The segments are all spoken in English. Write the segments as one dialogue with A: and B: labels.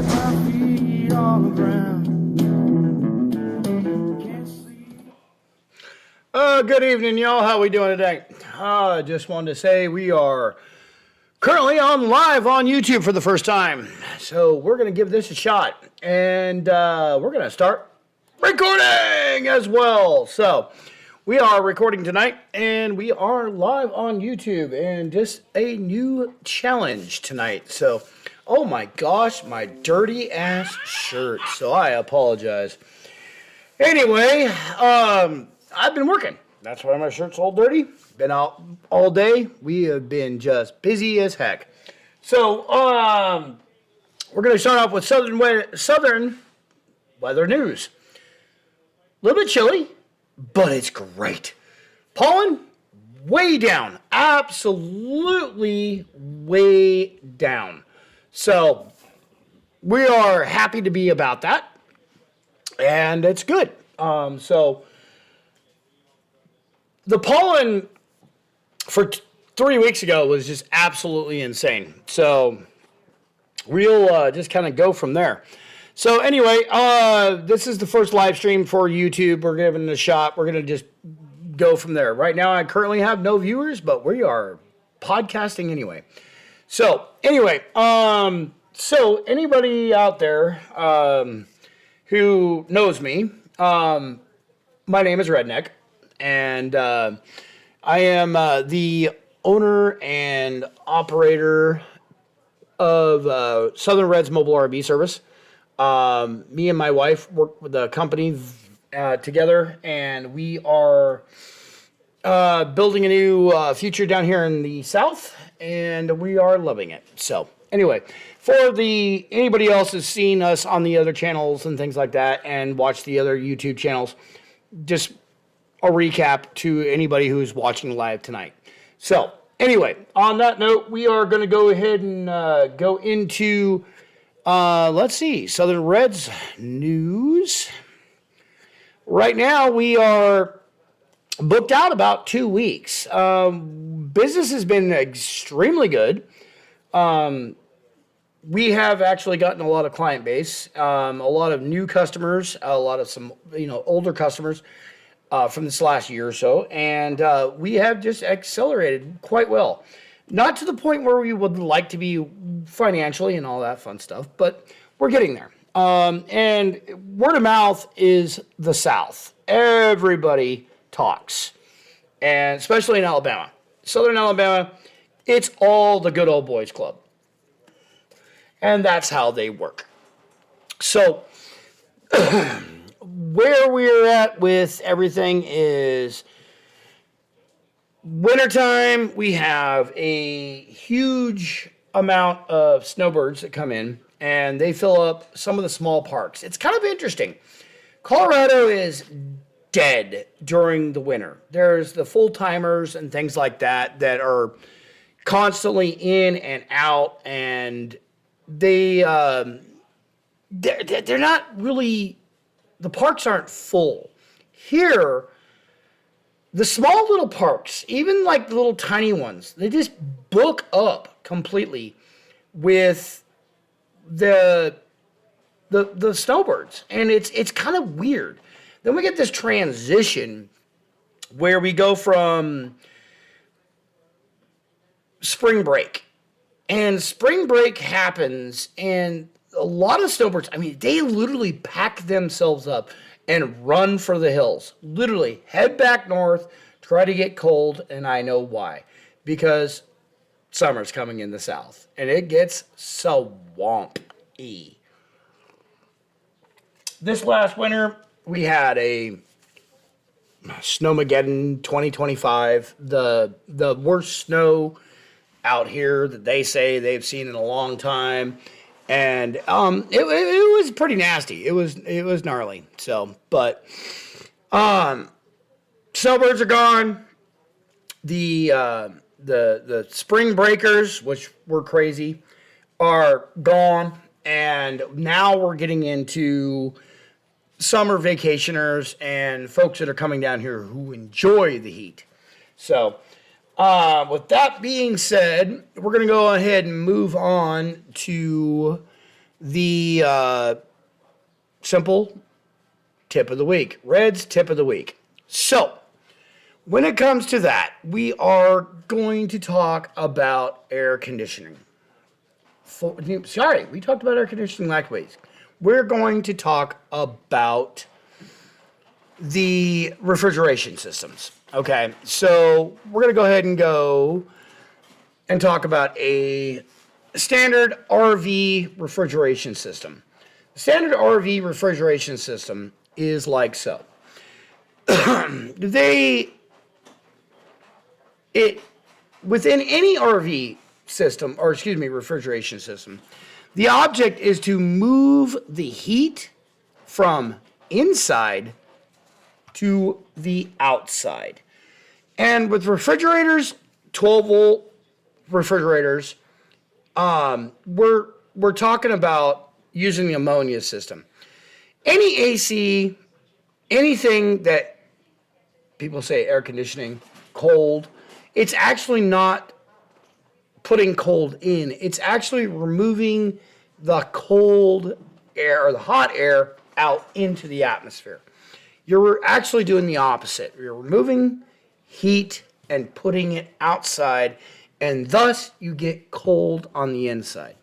A: with my feet on the ground. Can't sleep.
B: Good evening, y'all. How we doing today? I just wanted to say we are currently on live on YouTube for the first time. So we're going to give this a shot. And we're going to start recording as well. So we are recording tonight and we are live on YouTube and just a new challenge tonight. So, oh my gosh, my dirty ass shirt. So I apologize. Anyway, I've been working. That's why my shirt's all dirty. Been out all day. We have been just busy as heck. So, we're going to start off with southern weather news. A little bit chilly, but it's great. Pollen, way down. Absolutely way down. So, we are happy to be about that. And it's good. The pollen for 3 weeks ago was just absolutely insane. So we'll just kind of go from there. So anyway, this is the first live stream for YouTube. We're giving it a shot. We're going to just go from there. Right now, I currently have no viewers, but we are podcasting anyway. So anyway, so anybody out there who knows me, my name is Redneck. And I am the owner and operator of Southern Reds Mobile RV Service. Me and my wife work with the company together, and we are building a new future down here in the South, and we are loving it. So anyway, for anybody else has seen us on the other channels and things like that and watched the other YouTube channels, just a recap to anybody who's watching live tonight. So, anyway, on that note, we are going to go ahead and go into, let's see, Southern Reds news. Right now, we are booked out about 2 weeks. Business has been extremely good. We have actually gotten a lot of client base, a lot of new customers, a lot of some, older customers. From this last year or so, and we have just accelerated quite well. Not to the point where we would like to be financially and all that fun stuff, but we're getting there. And word of mouth is the South. Everybody talks, and especially in Alabama. Southern Alabama, it's all the good old boys club. And that's how they work. So, where we're at with everything is wintertime. We have a huge amount of snowbirds that come in, and they fill up some of the small parks. It's kind of interesting. Colorado is dead during the winter. There's the full-timers and things like that are constantly in and out, and they're not really... The parks aren't full. Here, the small little parks, even like the little tiny ones, they just book up completely with the snowbirds. And it's kind of weird. Then we get this transition where we go from spring break. And spring break happens, and a lot of snowbirds, they literally pack themselves up and run for the hills. Literally, head back north, try to get cold, and I know why. Because summer's coming in the South, and it gets swampy. This last winter, we had a Snowmageddon 2025, the worst snow out here that they say they've seen in a long time. And it was pretty nasty. It was gnarly. So, but snowbirds are gone. The spring breakers, which were crazy, are gone, and now we're getting into summer vacationers and folks that are coming down here who enjoy the heat. So, with that being said, we're going to go ahead and move on to the simple tip of the week. Red's tip of the week. So, when it comes to that, we are going to talk about air conditioning. Sorry, we talked about air conditioning last week. We're going to talk about the refrigeration systems. Okay, so we're going to go ahead and talk about a standard RV refrigeration system. The standard RV refrigeration system is like so. Within any RV system, or excuse me, refrigeration system, the object is to move the heat from inside to the outside. And with refrigerators, 12-volt refrigerators, we're talking about using the ammonia system. Any AC, anything that people say air conditioning, cold, it's actually not putting cold in. It's actually removing the cold air or the hot air out into the atmosphere. You're actually doing the opposite. You're removing heat and putting it outside, and thus you get cold on the inside.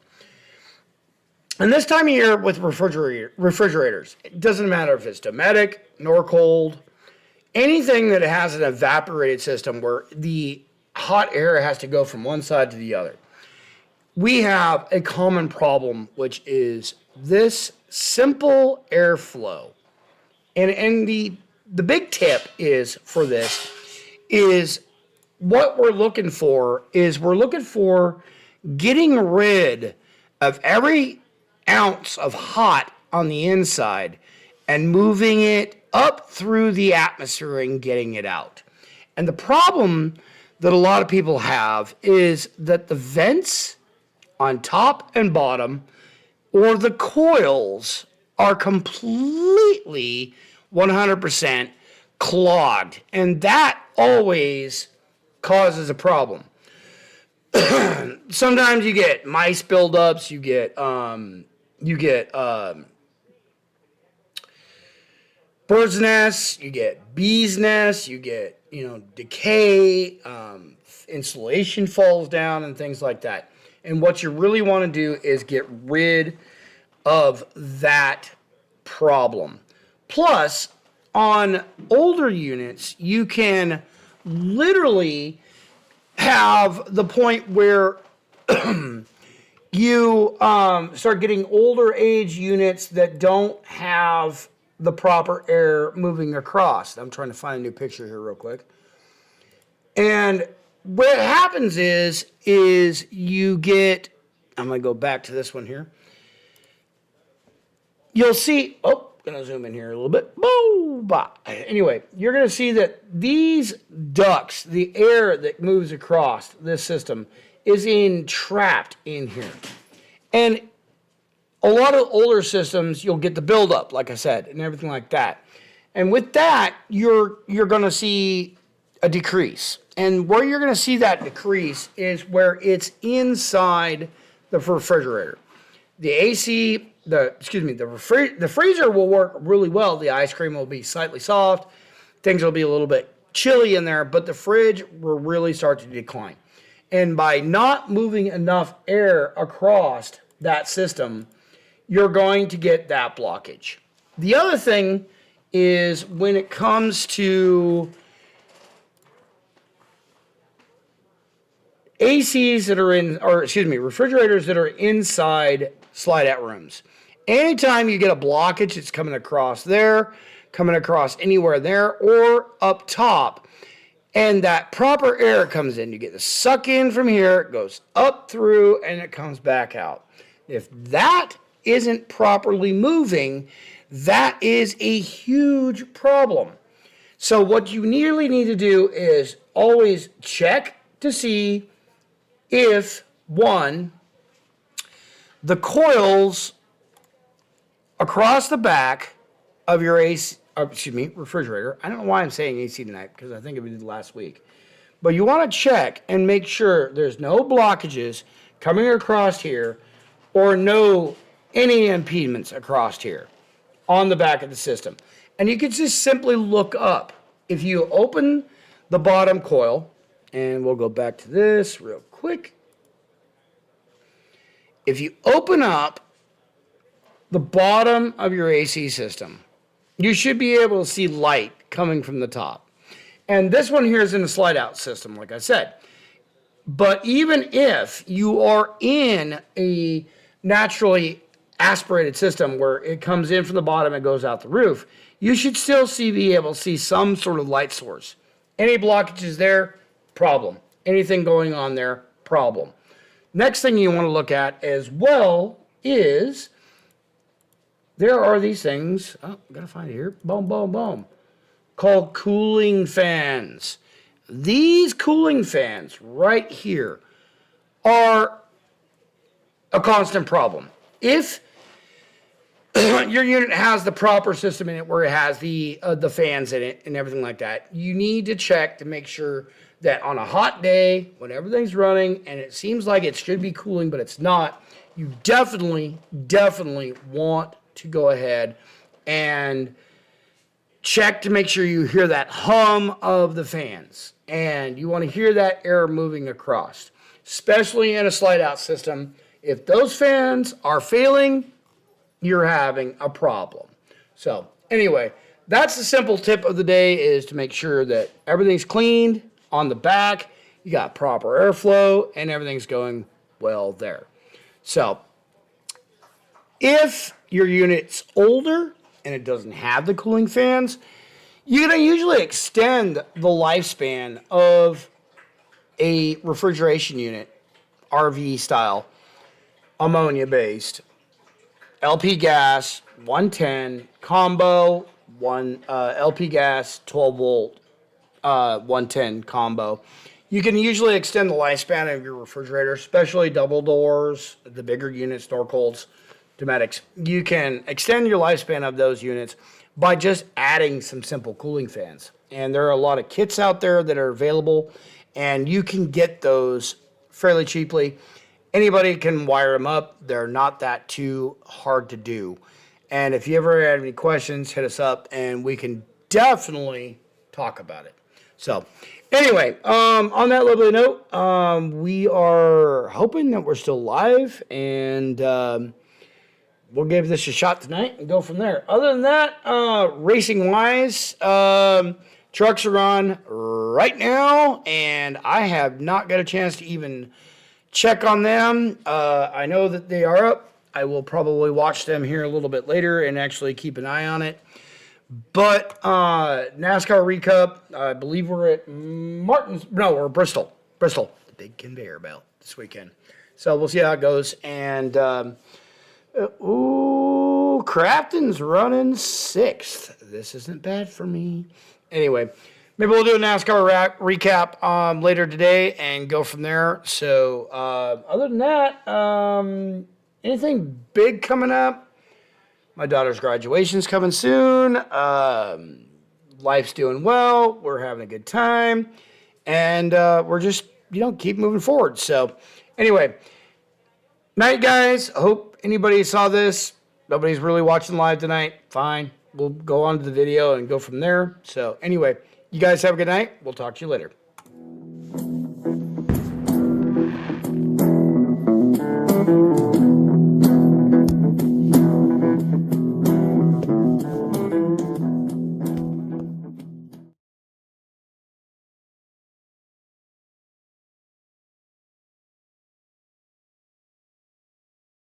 B: And this time of year with refrigerators, it doesn't matter if it's Dometic nor cold, anything that has an evaporated system where the hot air has to go from one side to the other. We have a common problem, which is this simple airflow. And the big tip is for this is what we're looking for getting rid of every ounce of hot on the inside and moving it up through the atmosphere and getting it out. And the problem that a lot of people have is that the vents on top and bottom or the coils are completely 100% clogged, and that always causes a problem. Sometimes you get mice buildups, you get bird's nests, you get bees nests, you get decay, insulation falls down, and things like that. And what you really want to do is get rid of that problem. Plus, on older units, you can literally have the point where you start getting older age units that don't have the proper air moving across. I'm trying to find a new picture here real quick. And what happens is you get, I'm going to go back to this one here. You'll see, going to zoom in here a little bit. Anyway, you're going to see that these ducts, the air that moves across this system, is trapped in here. And a lot of older systems, you'll get the buildup, like I said, and everything like that. And with that, you're going to see a decrease. And where you're going to see that decrease is where it's inside the refrigerator. The AC, the freezer will work really well. The ice cream will be slightly soft. Things will be a little bit chilly in there, but the fridge will really start to decline. And by not moving enough air across that system, you're going to get that blockage. The other thing is when it comes to refrigerators that are inside slide-out rooms. Anytime you get a blockage, it's coming across there, coming across anywhere there, or up top, and that proper air comes in. You get the suck in from here, it goes up through, and it comes back out. If that isn't properly moving, that is a huge problem. So what you really need to do is always check to see if, one, the coils across the back of your refrigerator. I don't know why I'm saying AC tonight, because I think it did last week. But you want to check and make sure there's no blockages coming across here, or no any impediments across here on the back of the system. And you can just simply look up. If you open the bottom coil, and we'll go back to this real quick. If you open up the bottom of your AC system, you should be able to see light coming from the top. And this one here is in a slide out system, like I said. But even if you are in a naturally aspirated system where it comes in from the bottom and goes out the roof, you should still be able to see some sort of light source. Any blockages there, problem. Anything going on there, problem. Next thing you want to look at as well is there are these things, oh, I gotta find it here, boom, boom, boom, called cooling fans. These cooling fans right here are a constant problem. If your unit has the proper system in it where it has the fans in it and everything like that, you need to check to make sure that on a hot day, when everything's running and it seems like it should be cooling, but it's not, you definitely want to go ahead and check to make sure you hear that hum of the fans. And you want to hear that air moving across, especially in a slide out system. If those fans are failing, you're having a problem. So anyway, that's the simple tip of the day, is to make sure that everything's cleaned on the back, you got proper airflow, and everything's going well there. So if your unit's older and it doesn't have the cooling fans, you're going to usually extend the lifespan of a refrigeration unit, RV style, ammonia based, LP gas 110 combo, LP gas 12 volt 110 combo. You can usually extend the lifespan of your refrigerator, especially double doors, the bigger units, Norcolds, Domestics. You can extend your lifespan of those units by just adding some simple cooling fans. And there are a lot of kits out there that are available, and you can get those fairly cheaply. Anybody can wire them up. They're not that too hard to do. And if you ever have any questions, hit us up, and we can definitely talk about it. So anyway, on that lovely note, we are hoping that we're still live, and we'll give this a shot tonight and go from there. Other than that, racing-wise, trucks are on right now, and I have not got a chance to even check on them. I know that they are up. I will probably watch them here a little bit later and actually keep an eye on it. But NASCAR Recup, I believe we're at we're Bristol, the big conveyor belt this weekend. So we'll see how it goes. And Crafton's running 6th. This isn't bad for me. Anyway, maybe we'll do a NASCAR recap later today and go from there. So other than that, anything big coming up? My daughter's graduation's coming soon. Life's doing well. We're having a good time. And we're just, keep moving forward. So anyway, night, guys. I hope anybody saw this. Nobody's really watching live tonight. Fine. We'll go on to the video and go from there. So anyway, you guys have a good night. We'll talk to you later.